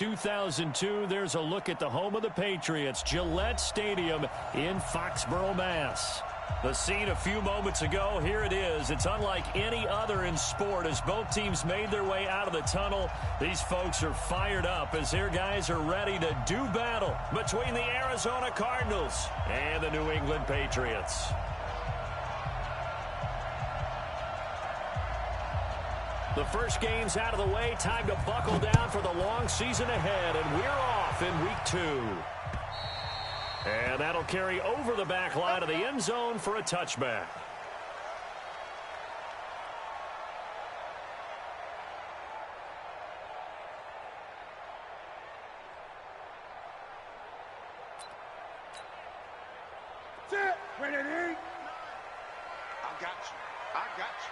2002, there's a look at the home of the Patriots, Gillette Stadium in Foxborough, Mass. The scene a few moments ago, here it is. It's unlike any other in sport as both teams made their way out of the tunnel. These folks are fired up as their guys are ready to do battle between the Arizona Cardinals and the New England Patriots. The first game's out of the way. Time to buckle down for the long season ahead, and we're off in week 2. And that'll carry over the back line of the end zone for a touchback. Sit. Ready? I got you. I got you.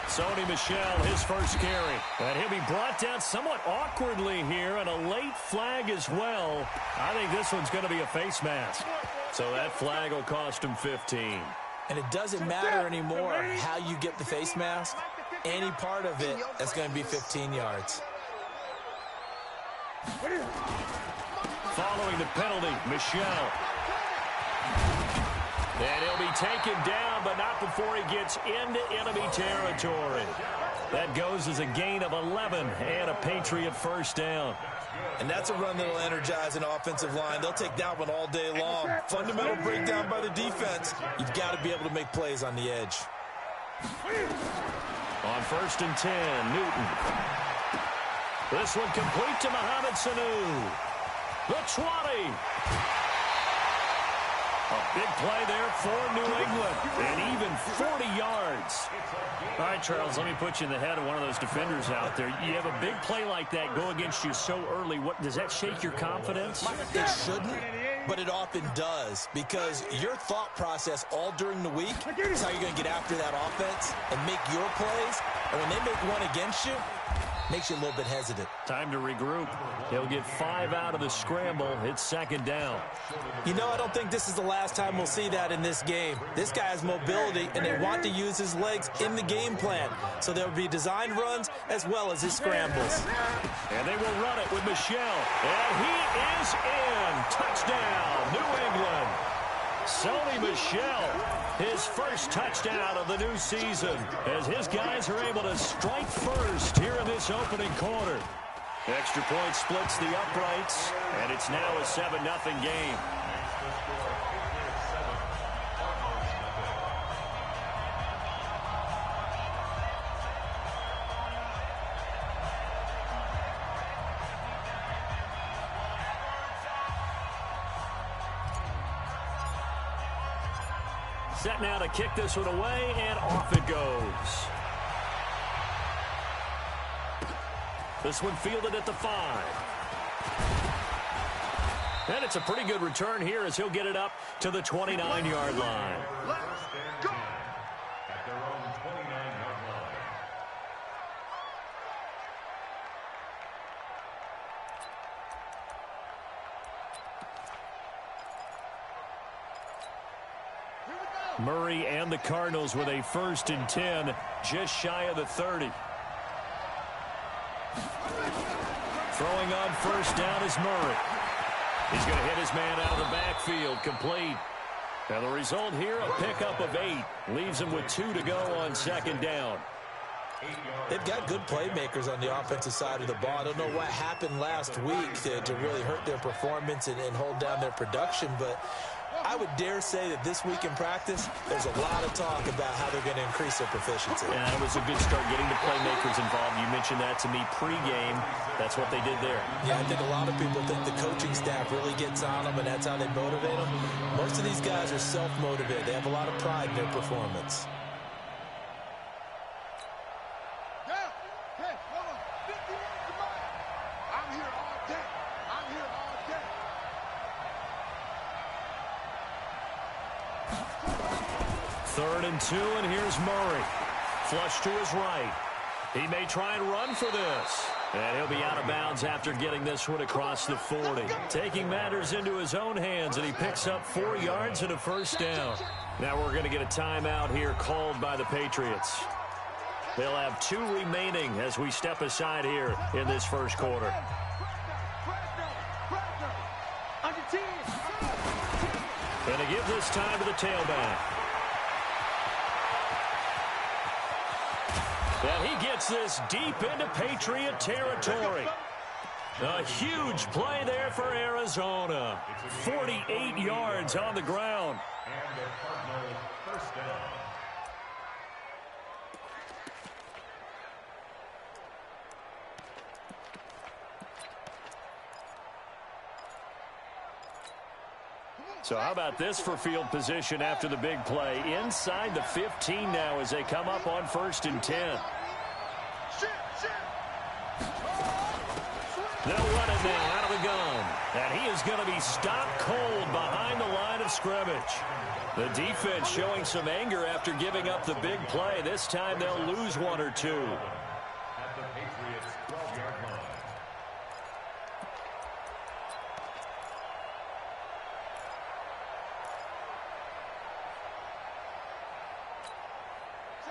Sony Michel, his first carry. And he'll be brought down somewhat awkwardly here, and a late flag as well. I think this one's going to be a face mask. So that flag will cost him 15. And it doesn't matter anymore how you get the face mask. Any part of it, that's going to be 15 yards. Following the penalty, Michel. And he'll be taken down, but not before he gets into enemy territory. That goes as a gain of 11 and a Patriot first down. And that's a run that will energize an offensive line. They'll take that one all day long. Fundamental breakdown by the defense. You've got to be able to make plays on the edge. On 1st and 10, Newton. This one complete to Mohamed Sanu. The 20. A big play there for New England, and even 40 yards. All right, Charles, let me put you in the head of one of those defenders out there. You have a big play like that go against you so early. What does that shake your confidence? It shouldn't, but it often does, because your thought process all during the week is how you're going to get after that offense and make your plays. And when they make one against you, makes you a little bit hesitant. Time to regroup. He'll get 5 out of the scramble. It's 2nd down. You know, I don't think this is the last time we'll see that in this game. This guy has mobility, and they want to use his legs in the game plan. So there will be designed runs as well as his scrambles. And they will run it with Michel. And he is in. Touchdown, New England. Sony Michel, his first touchdown of the new season, as his guys are able to strike first here in this opening quarter. Extra point splits the uprights, and it's now a 7-0 game. Set now to kick this one away, and off it goes. This one fielded at the 5. And it's a pretty good return here as he'll get it up to the 29-yard line. Let's go. At their own 29-yard line. Murray and the Cardinals with a 1st and 10, just shy of the 30. Throwing on 1st down is Murray. He's going to hit his man out of the backfield, complete. Now the result here, a pickup of 8. Leaves him with 2 to go on 2nd down. They've got good playmakers on the offensive side of the ball. I don't know what happened last week to really hurt their performance and hold down their production, but I would dare say that this week in practice, there's a lot of talk about how they're going to increase their proficiency. Yeah, it was a good start getting the playmakers involved. You mentioned that to me pregame. That's what they did there. Yeah, I think a lot of people think the coaching staff really gets on them, and that's how they motivate them. Most of these guys are self-motivated. They have a lot of pride in their performance. I'm here all day. I'm here all day. 3rd and 2, and here's Murray. Flush to his right. He may try and run for this. And he'll be out of bounds after getting this one across the 40. Taking matters into his own hands, and he picks up 4 yards and a 1st down. Now we're going to get a timeout here called by the Patriots. They'll have 2 remaining as we step aside here in this first quarter. Going to give this time to the tailback. And he gets this deep into Patriot territory. A huge play there for Arizona. 48 yards on the ground. And the Cardinals first down. So how about this for field position after the big play? Inside the 15 now as they come up on 1st and 10. They'll run it now out of the gun. And he is going to be stopped cold behind the line of scrimmage. The defense showing some anger after giving up the big play. This time they'll lose 1 or 2. At the Patriots' 12-yard line.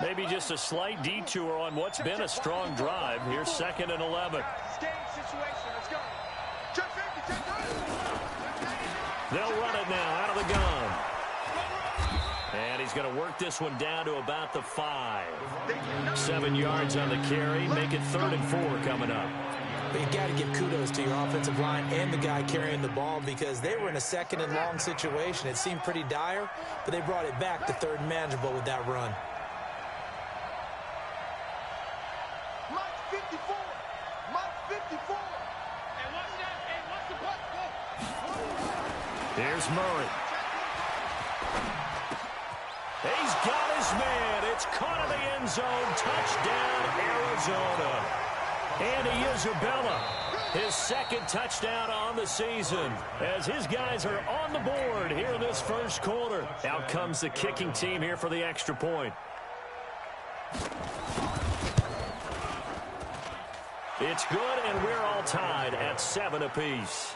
Maybe just a slight detour on what's been a strong drive. Here's 2nd and 11. They'll run it now out of the gun. And he's going to work this one down to about the 5. 7 yards on the carry. Make it 3rd and 4 coming up. But you got to give kudos to your offensive line and the guy carrying the ball because they were in a 2nd and long situation. It seemed pretty dire, but they brought it back to 3rd and manageable with that run. Here's Murray. He's got his man. It's caught in the end zone. Touchdown, Arizona. Andy Isabella, his 2nd touchdown on the season as his guys are on the board here in this first quarter. Out comes the kicking team here for the extra point. It's good, and we're all tied at 7 apiece.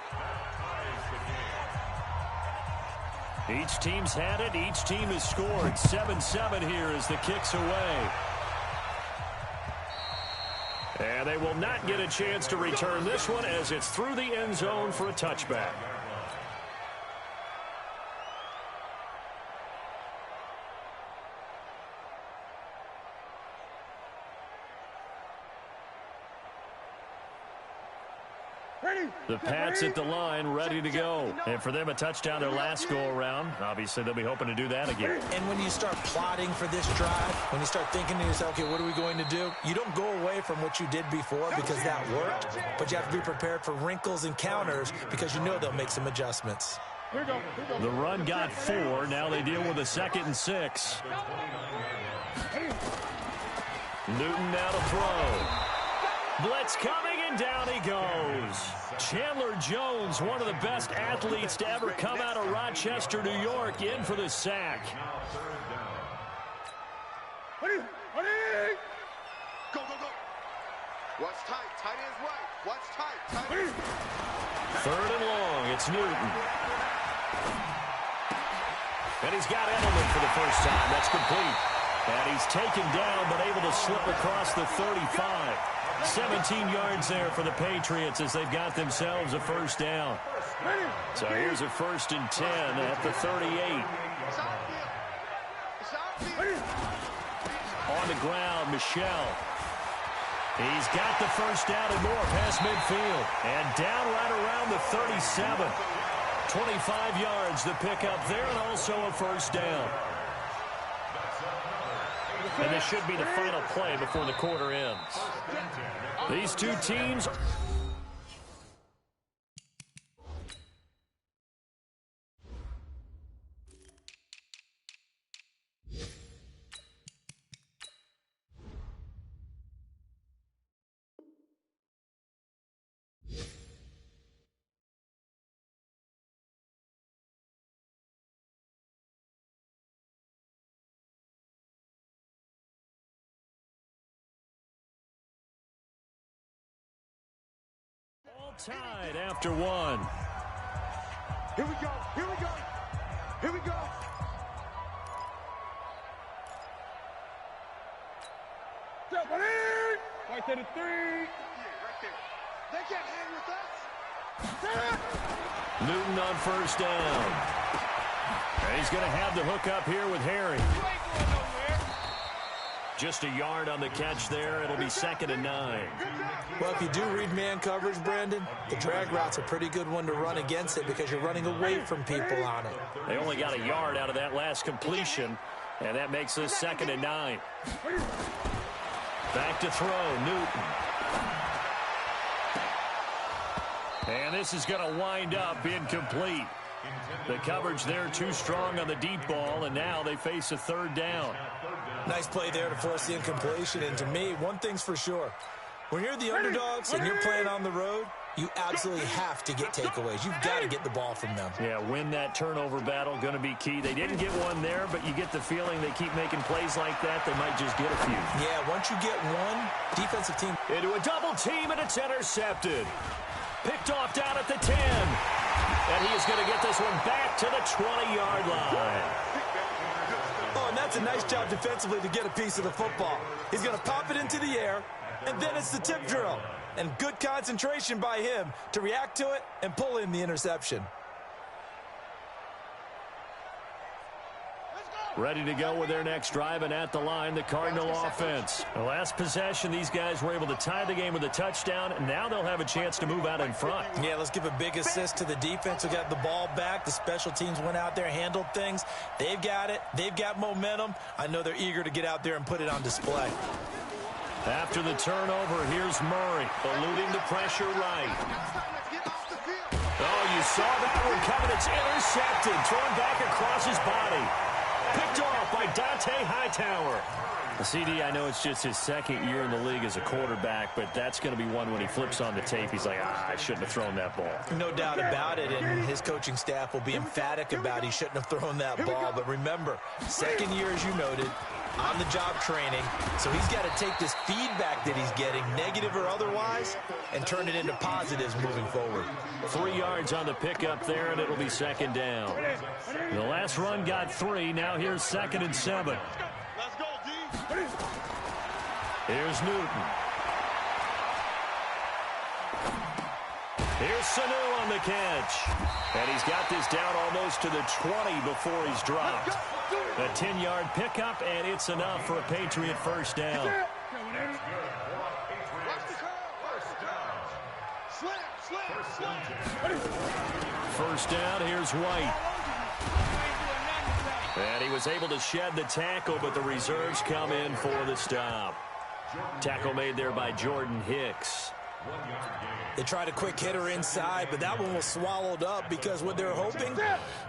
Each team's had it. Each team has scored. 7-7 here as the kick's away. And they will not get a chance to return this one as it's through the end zone for a touchback. The Pats at the line, ready to go. And for them, a touchdown their last go-around. Obviously, they'll be hoping to do that again. And when you start plotting for this drive, when you start thinking to yourself, okay, what are we going to do? You don't go away from what you did before because that worked, but you have to be prepared for wrinkles and counters because you know they'll make some adjustments. The run got 4. Now they deal with a 2nd and 6. Newton now to throw. Blitz coming, and down he goes. Chandler Jones, one of the best athletes to ever come out of Rochester, New York, in for the sack. Go, go, go. Watch tight. Tight ends right. Watch tight. Tight ends. 3rd and long. It's Newton. And he's got Edelman for the first time. That's complete. And he's taken down but able to slip across the 35. 17 yards there for the Patriots as they've got themselves a first down. So here's a 1st and 10 at the 38. On the ground, Michel. He's got the first down and more past midfield. And down right around the 37. 25 yards the pickup there and also a first down. And this should be the final play before the quarter ends. These two teams... tied after one. Here we go. Here we go. Here we go. up, buddy. Right to the 3. Yeah, right there. They can't hang with us. Newton on first down. And he's going to have the hook up here with Harry. Just a yard on the catch there. It'll be 2nd and 9. Well, if you do read man coverage, Brandon, the drag route's a pretty good one to run against it because you're running away from people on it. They only got a yard out of that last completion, and that makes this 2nd and 9. Back to throw, Newton. And this is going to wind up incomplete. The coverage there too strong on the deep ball, and now they face a 3rd down. Nice play there to force the incompletion, and to me, one thing's for sure. When you're the underdogs and you're playing on the road, you absolutely have to get takeaways. You've got to get the ball from them. Yeah, win that turnover battle, going to be key. They didn't get one there, but you get the feeling they keep making plays like that, they might just get a few. Yeah, once you get one, defensive team. Into a double team, and it's intercepted. Picked off down at the 10. And he is going to get this one back to the 20-yard line. Oh, and that's a nice job defensively to get a piece of the football. He's going to pop it into the air, and then it's the tip drill. And good concentration by him to react to it and pull in the interception. Ready to go with their next drive, and at the line, the Cardinal offense. The last possession, these guys were able to tie the game with a touchdown, and now they'll have a chance to move out in front. Yeah, let's give a big assist to the defense who got the ball back. The special teams went out there, handled things. They've got it. They've got momentum. I know they're eager to get out there and put it on display. After the turnover, here's Murray, eluding the pressure right. Oh, you saw that one coming. It's intercepted, thrown back across his body. Picked off by Dante Hightower. The CD, I know it's just his 2nd year in the league as a quarterback, but that's going to be one when he flips on the tape. He's like, I shouldn't have thrown that ball. No doubt about it, and his coaching staff will be emphatic about he shouldn't have thrown that ball. But remember, 2nd year, as you noted, on-the-job training, so he's got to take this feedback that he's getting, negative or otherwise, and turn it into positives moving forward. 3 yards on the pickup there, and it'll be 2nd down. The last run got 3. Now here's 2nd and 7. Let's go, D. Here's Newton. Here's Sanu on the catch. And he's got this down almost to the 20 before he's dropped. A 10-yard pickup, and it's enough for a Patriot 1st down. First down, here's White. And he was able to shed the tackle, but the reserves come in for the stop. Tackle made there by Jordan Hicks. They tried a quick hitter inside, but that one was swallowed up because what they're hoping,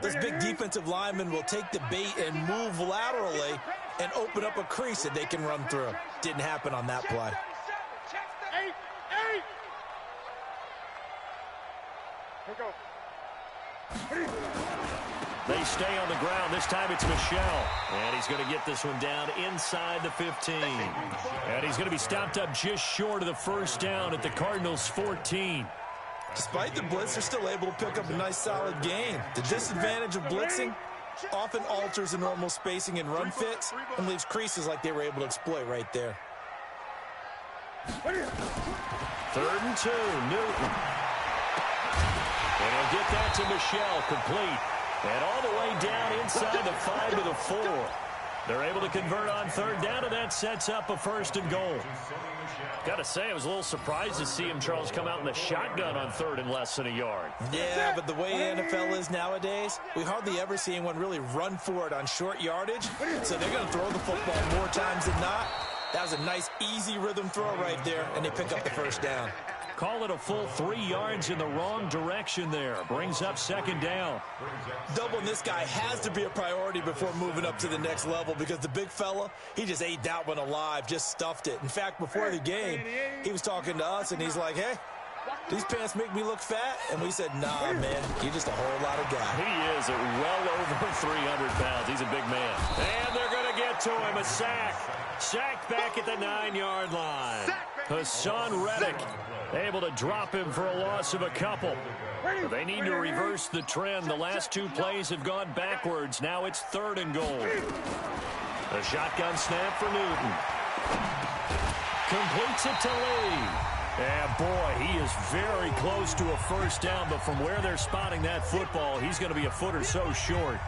this big defensive lineman will take the bait and move laterally and open up a crease that they can run through. Didn't happen on that play. They stay on the ground. This time it's Michel. And he's going to get this one down inside the 15. And he's going to be stopped up just short of the 1st down at the Cardinals' 14. Despite the blitz, they're still able to pick up a nice, solid gain. The disadvantage of blitzing often alters the normal spacing and run fits and leaves creases like they were able to exploit right there. 3rd and 2, Newton. And he'll get that to Michel, complete. And all the way down inside the 5 to the 4. They're able to convert on 3rd down, and that sets up a 1st and goal. Got to say, I was a little surprised to see him, Charles, come out in the shotgun on 3rd and less than a yard. Yeah, but the way the NFL is nowadays, we hardly ever see anyone really run for it on short yardage. So they're going to throw the football more times than not. That was a nice, easy rhythm throw right there, and they pick up the 1st down. Call it a full 3 yards in the wrong direction there. Brings up 2nd down. Doubling this guy has to be a priority before moving up to the next level because the big fella, he just ate that one alive, just stuffed it. In fact, before the game, he was talking to us, and he's like, hey, these pants make me look fat? And we said, nah, man, you're just a whole lot of guy. He is at well over 300 pounds. He's a big man. And they're going to get to him. A sack. Sacked back at the 9-yard line. Hassan Reddick able to drop him for a loss of a couple. But they need to reverse the trend. The last 2 plays have gone backwards. Now it's 3rd and goal. The shotgun snap for Newton. Completes it to Lee. And boy, he is very close to a first down, but from where they're spotting that football, he's going to be a foot or so short.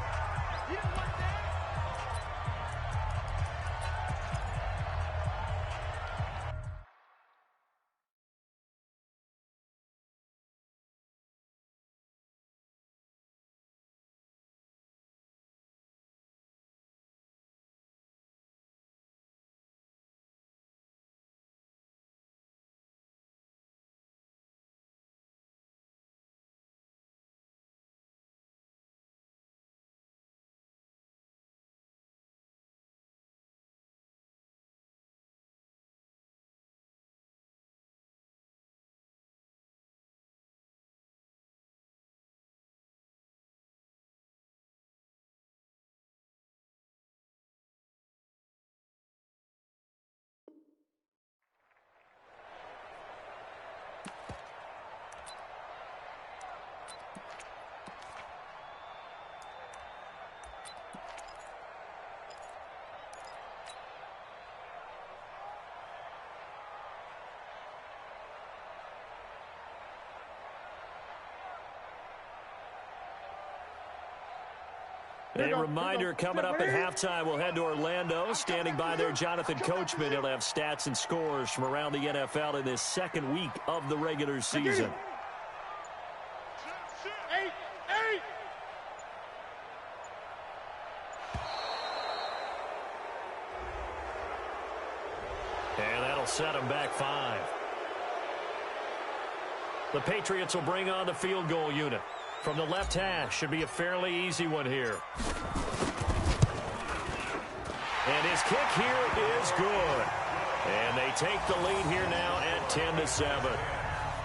A reminder coming up at halftime, we'll head to Orlando. Standing by there, Jonathan Coachman. He'll have stats and scores from around the NFL in this second week of the regular season. And that'll set him back 5. The Patriots will bring on the field goal unit. From the left hash, should be a fairly easy one here. And his kick here is good. And they take the lead here now at 10-7.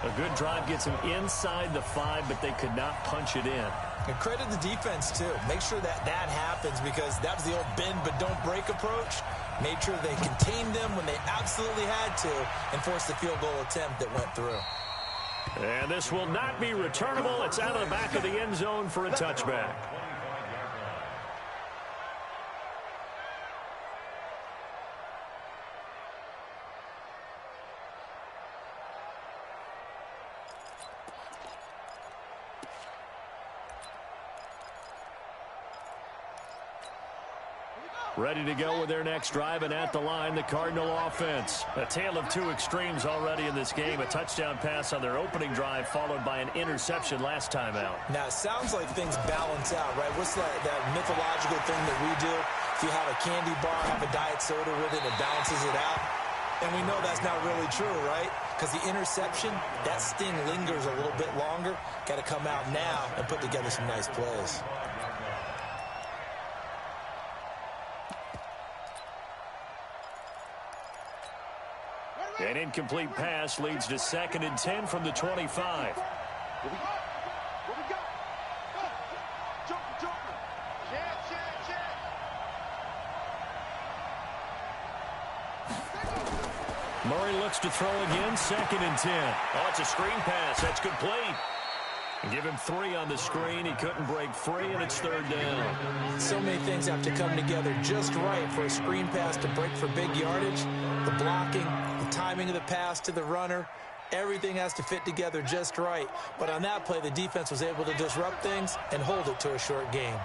A good drive gets them inside the 5, but they could not punch it in. And credit the defense, too. Make sure that happens, because that was the old bend but don't break approach. Made sure they contained them when they absolutely had to and forced the field goal attempt that went through. And this will not be returnable. It's out of the back of the end zone for a touchback. Ready to go with their next drive, and at the line, the Cardinal offense. A tale of two extremes already in this game. A touchdown pass on their opening drive, followed by an interception last time out. Now, it sounds like things balance out, right? What's that mythological thing that we do? If you have a candy bar, have a diet soda with it, it balances it out. And we know that's not really true, right? Because the interception, that sting lingers a little bit longer. Got to come out now and put together some nice plays. An incomplete pass leads to 2nd and 10 from the 25. Murray looks to throw again, 2nd and 10. Oh, it's a screen pass. That's complete. Give him 3 on the screen. He couldn't break free, and it's 3rd down. So many things have to come together just right for a screen pass to break for big yardage. The blocking, the timing of the pass to the runner, everything has to fit together just right. But on that play, the defense was able to disrupt things and hold it to a short game.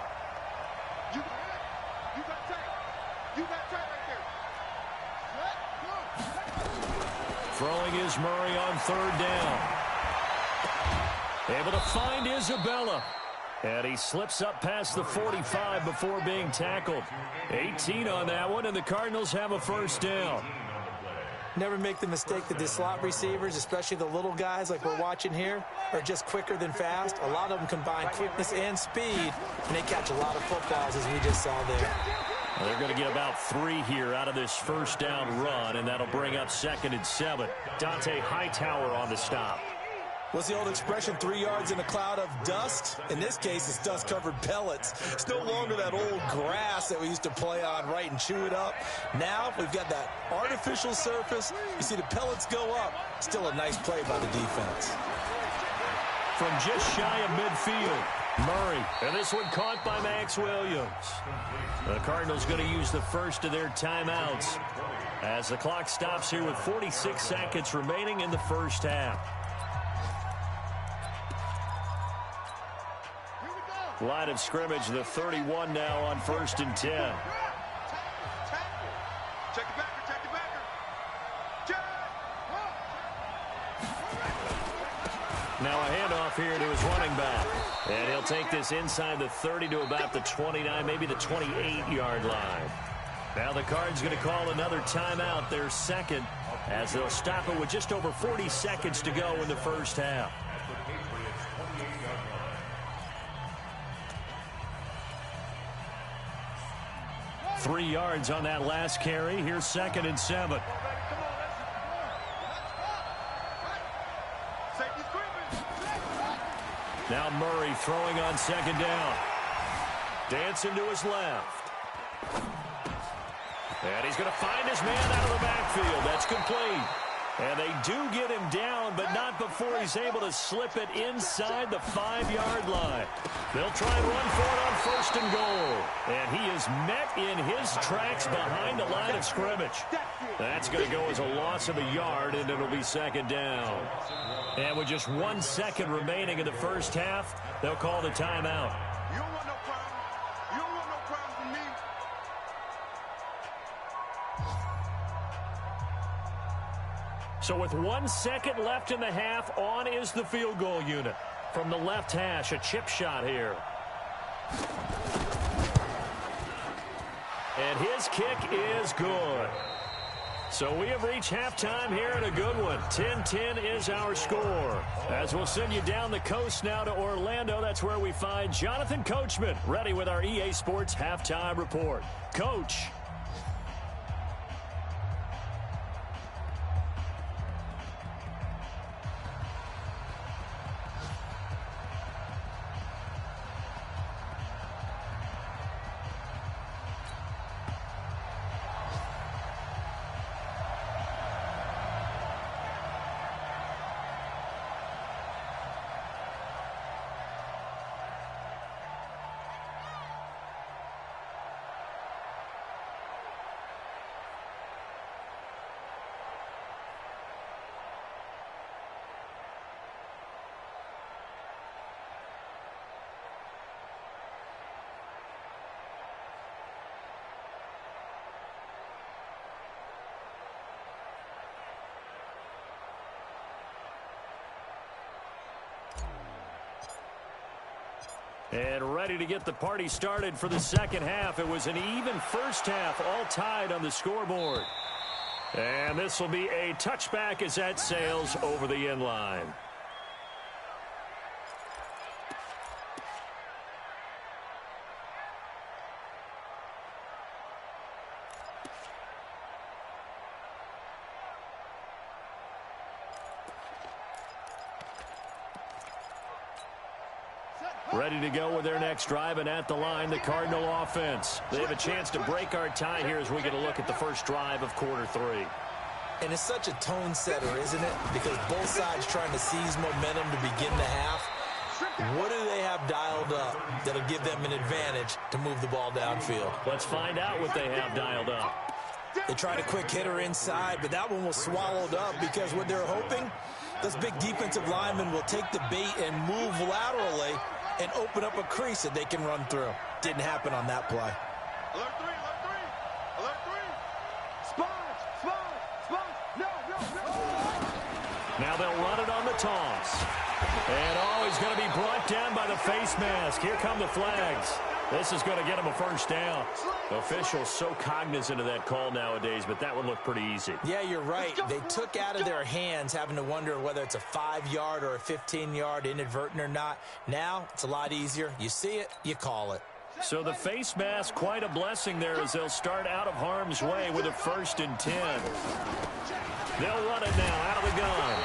You got tight right there. Throwing is Murray on 3rd down. Able to find Isabella. And he slips up past the 45 before being tackled. 18 on that one, and the Cardinals have a first down. Never make the mistake that the slot receivers, especially the little guys like we're watching here, are just quicker than fast. A lot of them combine quickness and speed, and they catch a lot of footballs, as we just saw there. Well, they're going to get about 3 here out of this first down run, and that'll bring up 2nd and 7. Dante Hightower on the stop. What's the old expression, 3 yards in a cloud of dust? In this case, it's dust-covered pellets. It's no longer that old grass that we used to play on, right, and chew it up. Now we've got that artificial surface. You see the pellets go up. Still a nice play by the defense. From just shy of midfield, Murray, and this one caught by Max Williams. The Cardinals going to use the first of their timeouts as the clock stops here with 46 seconds remaining in the first half. Line of scrimmage, the 31 now on 1st and 10. Check the backer, check the backer. Now a handoff here to his running back. And he'll take this inside the 30 to about the 29, maybe the 28-yard line. Now the Cards going to call another timeout, their second, as they'll stop it with just over 40 seconds to go in the first half. 3 yards on that last carry. Here's 2nd and 7. Now Murray throwing on 2nd down. Dancing to his left. And he's going to find his man out of the backfield. That's complete. And they do get him down, but not before he's able to slip it inside the 5-yard line. They'll try and run for it on 1st and goal. And he is met in his tracks behind the line of scrimmage. That's going to go as a loss of a yard, and it'll be 2nd down. And with just 1 second remaining in the first half, they'll call the timeout. You don't want no problem. You don't want no problem from me. So with 1 second left in the half, on is the field goal unit. From the left hash, a chip shot here. And his kick is good. So we have reached halftime here in a good one. 10-10 is our score. As we'll send you down the coast now to Orlando, that's where we find Jonathan Coachman, ready with our EA Sports halftime report. Coach. And ready to get the party started for the second half. It was an even first half, all tied on the scoreboard. And this will be a touchback as that sails over the end line. Ready to go with their next drive, and at the line, the Cardinal offense. They have a chance to break our tie here as we get a look at the first drive of quarter 3. And it's such a tone setter, isn't it? Because both sides trying to seize momentum to begin the half. What do they have dialed up that'll give them an advantage to move the ball downfield? Let's find out what they have dialed up. They tried a quick hitter inside, but that one was swallowed up because what they're hoping, those big defensive linemen will take the bait and move laterally and open up a crease that they can run through. Didn't happen on that play. Alert 3, alert 3, alert 3. Sponge, sponge, sponge. No. Now they'll run it on the toss. And he's going to be brought down by the face mask. Here come the flags. This is going to get him a first down. Officials so cognizant of that call nowadays, but that one looked pretty easy. Yeah, you're right. They took out of their hands having to wonder whether it's a 5-yard or a 15-yard inadvertent or not. Now it's a lot easier. You see it, you call it. So the face mask, quite a blessing there as they'll start out of harm's way with a 1st and 10. They'll run it now out of the gun.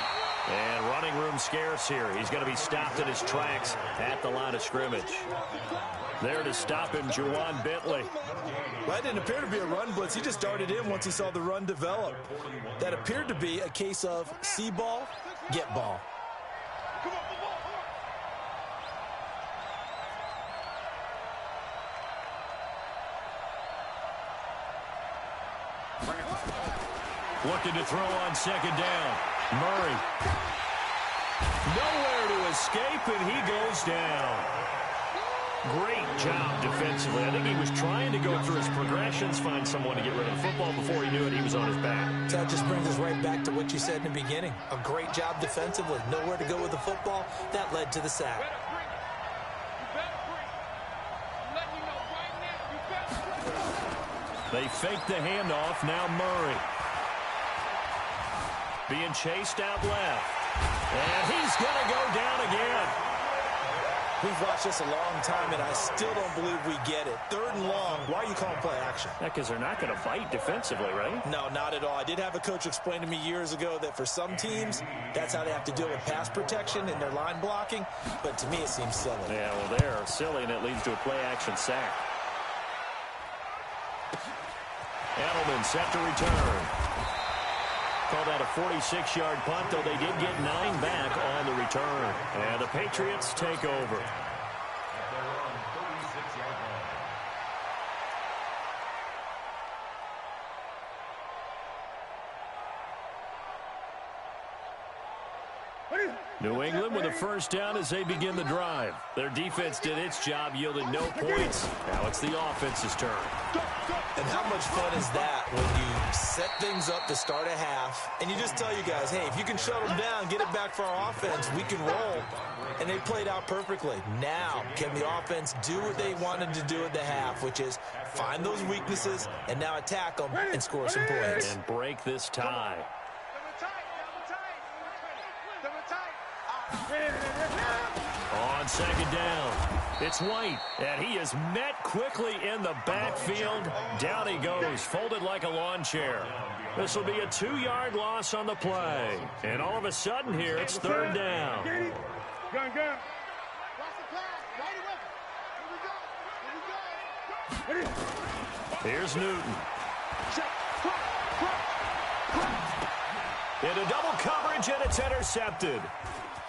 And running room scarce here. He's going to be stopped in his tracks at the line of scrimmage. There to stop him, Juwan Bentley. Well, that didn't appear to be a run blitz. He just darted in once he saw the run develop. That appeared to be a case of see ball, get ball. Looking to throw on second down. Murray. Nowhere to escape, and he goes down. Great job defensively. I think he was trying to go through his progressions, find someone to get rid of the football. Before he knew it, he was on his back. So that just brings us right back to what you said in the beginning. A great job defensively. Nowhere to go with the football. That led to the sack. They fake the handoff. Now Murray. Being chased out left. And he's going to go down again. We've watched this a long time, and I still don't believe we get it. 3rd and long. Why are you calling play action? Yeah, because they're not going to fight defensively, right? No, not at all. I did have a coach explain to me years ago that for some teams, that's how they have to deal with pass protection and their line blocking. But to me, it seems silly. Yeah, well, they're silly, and it leads to a play-action sack. Edelman set to return. Called out a 46-yard punt, though they did get 9 back on the return. And the Patriots take over. New England with a first down as they begin the drive. Their defense did its job, yielded no points. Now it's the offense's turn. And how much fun is that when you set things up to start a half, and you just tell you guys, hey, if you can shut them down, get it back for our offense, we can roll. And they played out perfectly. Now, can the offense do what they wanted to do at the half, which is find those weaknesses and now attack them and score some points. And break this tie. On second down, it's White, and he is met quickly in the backfield. Down he goes, folded like a lawn chair. This will be a 2-yard loss on the play. And all of a sudden here, it's 3rd down. Gun. Here's Newton. Into double coverage, and it's intercepted.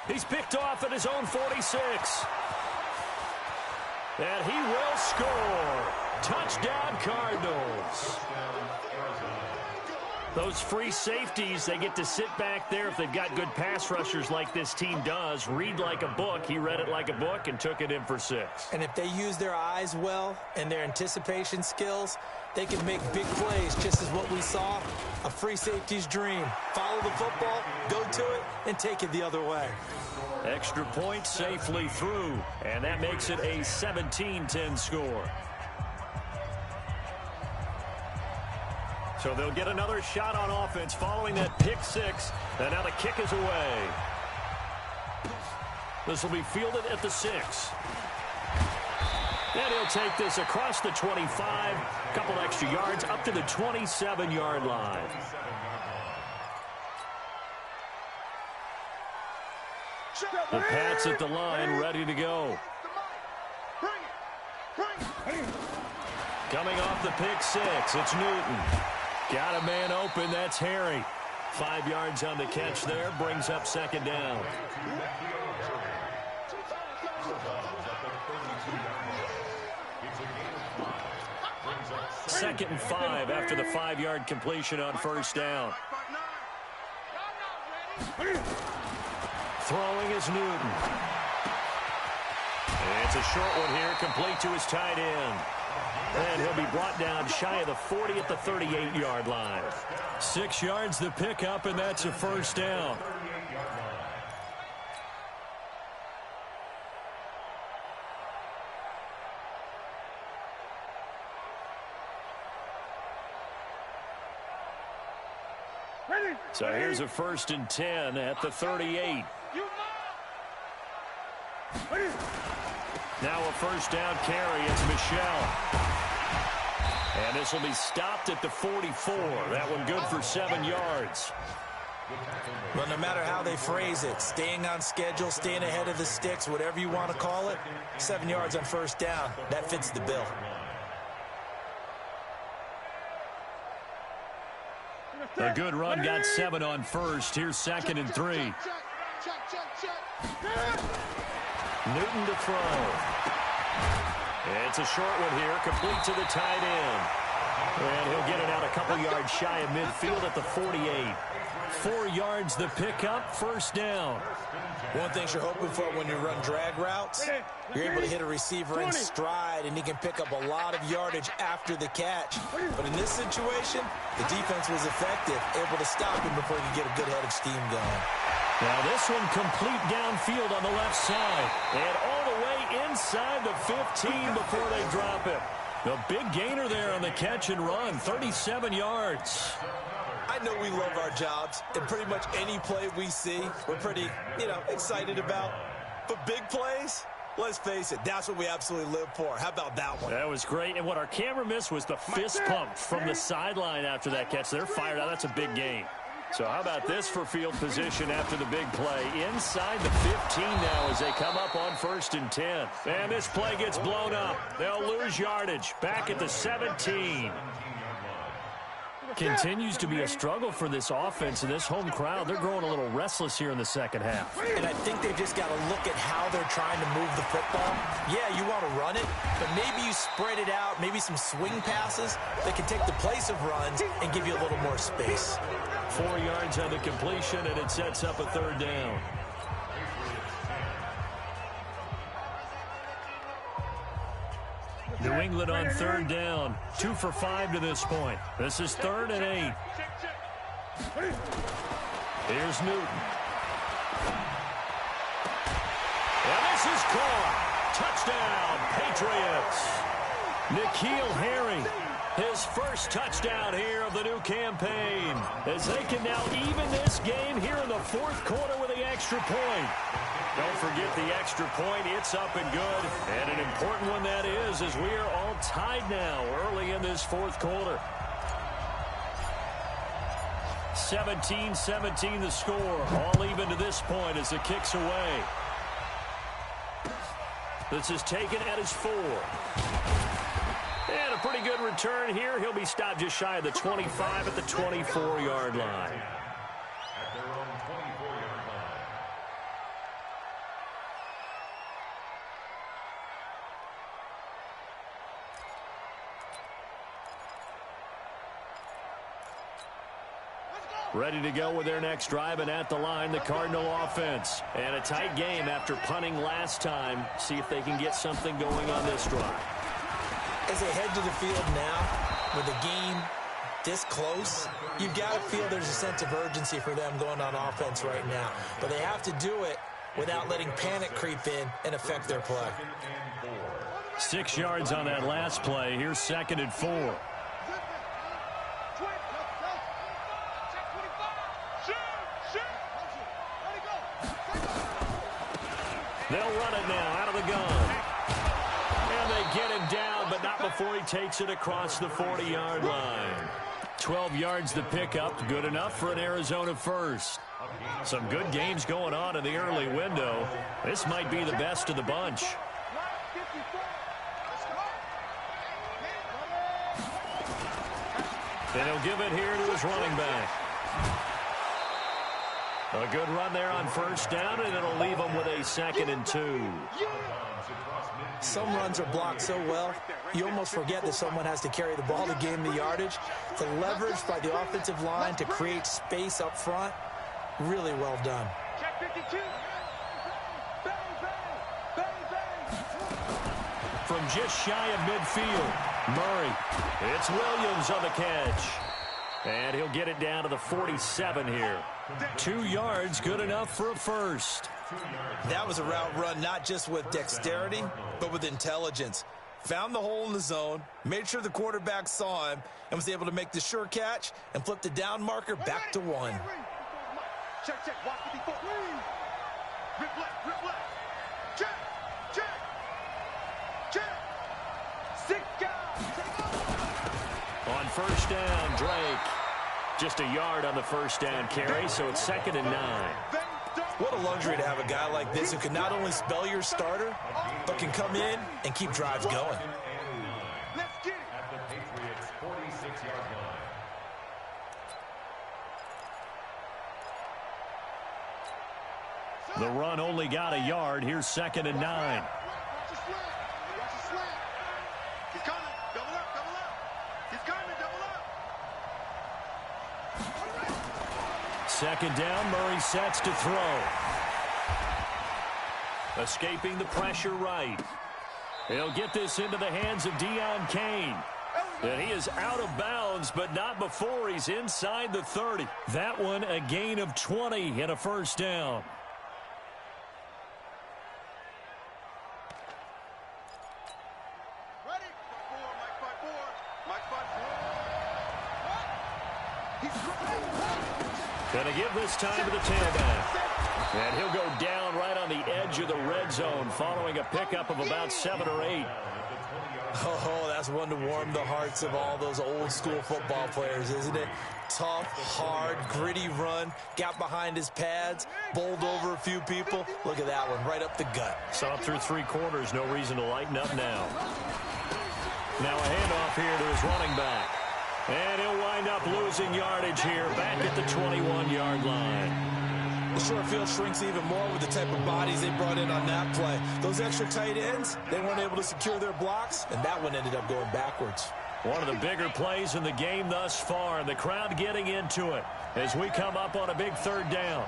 He's picked off at his own 46. And he will score. Touchdown, Cardinals. Those free safeties, they get to sit back there if they've got good pass rushers like this team does. Read like a book. He read it like a book and took it in for 6. And if they use their eyes well and their anticipation skills, they can make big plays, just as what we saw. A free safety's dream. Follow the football, go to it, and take it the other way. Extra point safely through, and that makes it a 17-10 score. So they'll get another shot on offense following that pick 6, and now the kick is away. This will be fielded at the 6. And he'll take this across the 25, a couple extra yards, up to the 27-yard line. The Pats at the line, ready to go. Coming off the pick 6, it's Newton. Got a man open, that's Harry. 5 yards on the catch there, brings up second down. Second and 5 after the 5-yard completion on first down. Throwing is Newton. It's a short one here, complete to his tight end. And he'll be brought down shy of the 40 at the 38-yard line. 6 yards the pickup, and that's a first down. So here's a 1st and 10 at the 38. Now a first down carry. It's Michelle. And this will be stopped at the 44. That one good for 7 yards. Well, no matter how they phrase it, staying on schedule, staying ahead of the sticks, whatever you want to call it, 7 yards on first down, that fits the bill. A good run got 7 on first. Here's 2nd and 3. Newton to throw. It's a short one here, complete to the tight end. And he'll get it out a couple yards shy of midfield at the 48. 4 yards the pickup, first down. One thing you're hoping for when you run drag routes, you're able to hit a receiver in stride, and he can pick up a lot of yardage after the catch. But in this situation, the defense was effective, able to stop him before he could get a good head of steam going. Now this one complete downfield on the left side. And all the way inside the 15 before they drop it. The big gainer there on the catch and run, 37 yards. I know we love our jobs, and pretty much any play we see, we're pretty, excited about. But big plays, let's face it, that's what we absolutely live for. How about that one? That was great, and what our camera missed was the fist pump from the sideline after that catch. They're fired out. That's a big gain. So how about this for field position after the big play? Inside the 15 now as they come up on 1st and 10. And this play gets blown up. They'll lose yardage. Back at the 17. Continues to be a struggle for this offense and this home crowd. They're growing a little restless here in the second half. And I think they've just got to look at how they're trying to move the football. Yeah, you want to run it, but maybe you spread it out, maybe some swing passes that can take the place of runs and give you a little more space. 4 yards on the completion, and it sets up a 3rd down. New England on 3rd down. 2 for 5 to this point. This is 3rd and 8. Here's Newton. And this is caught. Touchdown, Patriots. N'Keal Harry, his first touchdown here of the new campaign, as they can now even this game here in the 4th quarter with the extra point. Don't forget the extra point. It's up and good. And an important one that is, as we are all tied now early in this 4th quarter. 17-17 the score. All even to this point as the kick's away. This is taken at his 4. And a pretty good return here. He'll be stopped just shy of the 25 at the 24-yard line. At their own 24-yard line. Ready to go with their next drive, and at the line, the Cardinal offense. And a tight game after punting last time. See if they can get something going on this drive. As they head to the field now, with the game this close, you've got to feel there's a sense of urgency for them going on offense right now. But they have to do it without letting panic creep in and affect their play. 6 yards on that last play. Here's 2nd and 4. They'll run it now out of the gun. And they get him down, but not before he takes it across the 40-yard line. 12 yards to pick up. Good enough for an Arizona first. Some good games going on in the early window. This might be the best of the bunch. And he'll give it here to his running back. A good run there on 1st down, and it'll leave them with a 2nd and 2. Some runs are blocked so well, you almost forget that someone has to carry the ball to gain the yardage. The leverage by the offensive line to create space up front, really well done. From just shy of midfield, Murray. It's Williams on the catch. And he'll get it down to the 47 here. 2 yards, good enough for a first. That was a route run not just with dexterity, but with intelligence. Found the hole in the zone, made sure the quarterback saw him, and was able to make the sure catch and flip the down marker back to 1. Check, check, watch the default. Rip left. Check, check, check. 6 guys. On 1st down, Drake. Just a yard on the 1st down carry, so it's 2nd and 9. What a luxury to have a guy like this who can not only spell your starter, but can come in and keep drives going. Let's get it. At the Patriots' 46-yard line. The run only got a yard. Here's 2nd and 9. Watch the slant. Watch the slant. He's coming. Double up. He's coming. Double second down. Murray sets to throw. Escaping the pressure right. He'll get this into the hands of Deion Kane. And he is out of bounds, but not before he's inside the 30. That one a gain of 20 and a first down. Ready? Mike 5-4. Going to give this time to the tailback. And he'll go down right on the edge of the red zone following a pickup of about 7 or 8. Oh, that's one to warm the hearts of all those old school football players, isn't it? Tough, hard, gritty run, got behind his pads, bowled over a few people. Look at that one, right up the gut. Saw through 3 quarters, no reason to lighten up now. Now a handoff here to his running back. And he'll wind up losing yardage here back at the 21-yard line. The short field shrinks even more with the type of bodies they brought in on that play. Those extra tight ends, they weren't able to secure their blocks, and that one ended up going backwards. One of the bigger plays in the game thus far, and the crowd getting into it as we come up on a big third down.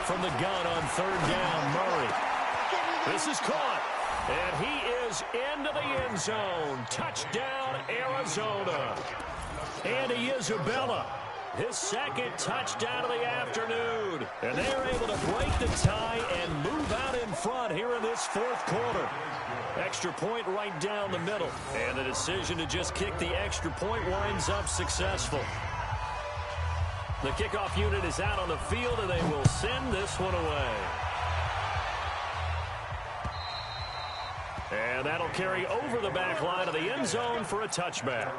From the gun on third down, Murray. This is caught, and he is into the end zone. Touchdown, Arizona. Andy Isabella, his second touchdown of the afternoon. And they're able to break the tie and move out in front here in this fourth quarter. Extra point right down the middle. And the decision to just kick the extra point winds up successful. The kickoff unit is out on the field, and they will send this one away. And that'll carry over the back line of the end zone for a touchback.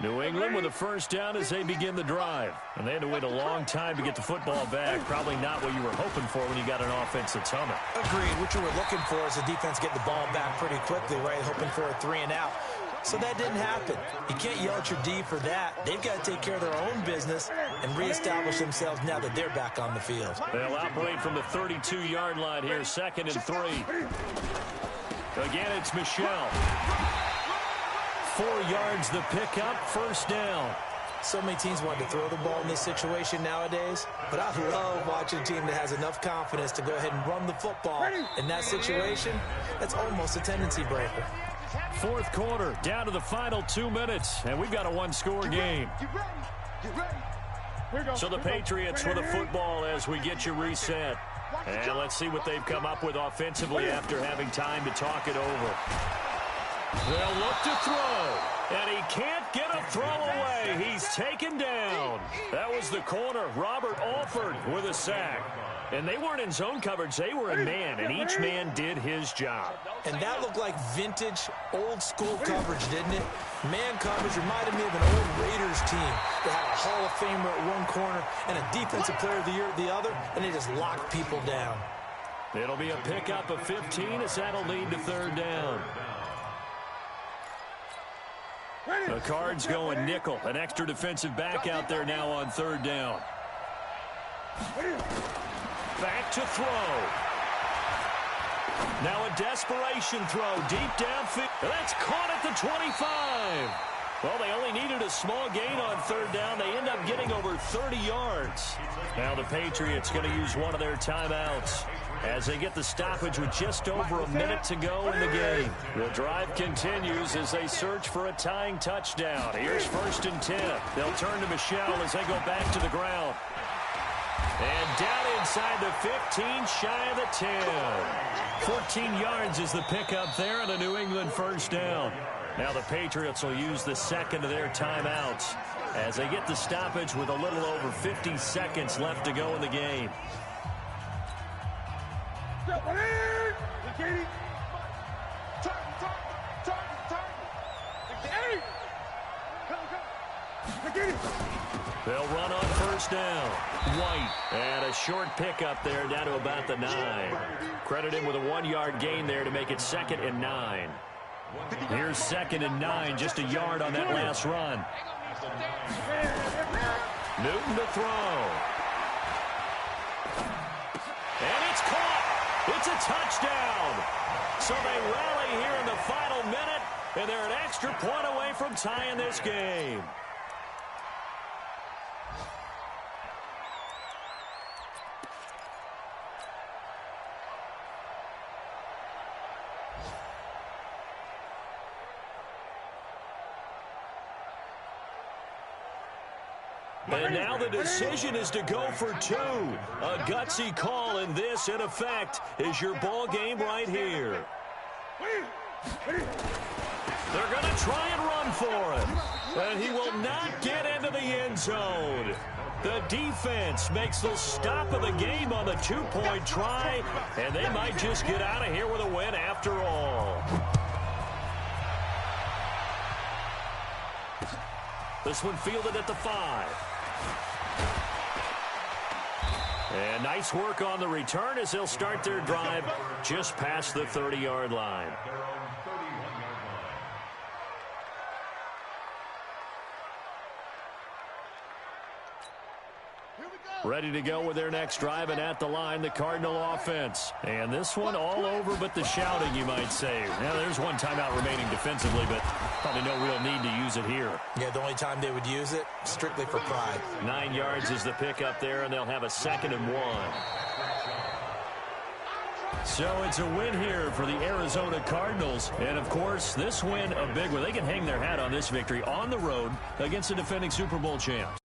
New England with a first down as they begin the drive. And they had to wait a long time to get the football back. Probably not what you were hoping for when you got an offense that's humming. Agreed. What you were looking for is the defense getting the ball back pretty quickly, right? Hoping for a 3 and out. So that didn't happen. You can't yell at your D for that. They've got to take care of their own business and reestablish themselves now that they're back on the field. They'll operate from the 32-yard line here, 2nd and 3. Again, it's Michel. 4 yards the pickup, first down. So many teams want to throw the ball in this situation nowadays, but I love watching a team that has enough confidence to go ahead and run the football. In that situation, that's almost a tendency breaker. Fourth quarter, down to the final 2 minutes, and we've got a 1-score game. So the Patriots with the football as we get you reset. And let's see what they've come up with offensively after having time to talk it over. They'll look to throw, and he can't get a throw away. He's taken down. That was the corner, Robert Alford, with a sack. And they weren't in zone coverage. They were in man, and each man did his job. And that looked like vintage, old-school coverage, didn't it? Man coverage reminded me of an old Raiders team that had a Hall of Famer at one corner and a Defensive Player of the Year at the other, and they just locked people down. It'll be a pickup of 15 as that'll lead to third down. The Cards going nickel. An extra defensive back out there now on third down. Back to throw. Now a desperation throw deep downfield. That's caught at the 25. Well, they only needed a small gain on third down. They end up getting over 30 yards. Now the Patriots going to use one of their timeouts as they get the stoppage with just over a minute to go in the game. The drive continues as they search for a tying touchdown. Here's 1st and 10. They'll turn to Michel as they go back to the ground. And down inside the 15, shy of the 10. 14 yards is the pickup there, and a New England first down. Now the Patriots will use the second of their timeouts as they get the stoppage with a little over 50 seconds left to go in the game. They'll run on first down. White, and a short pickup there down to about the 9. Credit him with a 1-yard gain there to make it 2nd and 9. Here's 2nd and 9, just a yard on that last run. Newton to throw. And it's caught. It's a touchdown. So they rally here in the final minute, and they're an extra point away from tying this game. And now the decision is to go for two. A gutsy call, and this, in effect, is your ball game right here. They're going to try and run for it. And he will not get into the end zone. The defense makes the stop of the game on the two-point try, and they might just get out of here with a win after all. This one fielded at the 5. And nice work on the return as they'll start their drive just past the 30-yard line. Ready to go with their next drive, and at the line, the Cardinal offense. And this one all over but the shouting, you might say. Now, there's one timeout remaining defensively, but probably no real need to use it here. Yeah, the only time they would use it, strictly for pride. 9 yards is the pickup there, and they'll have a 2nd and 1. So it's a win here for the Arizona Cardinals. And, of course, this win a big one. They can hang their hat on this victory on the road against the defending Super Bowl champs.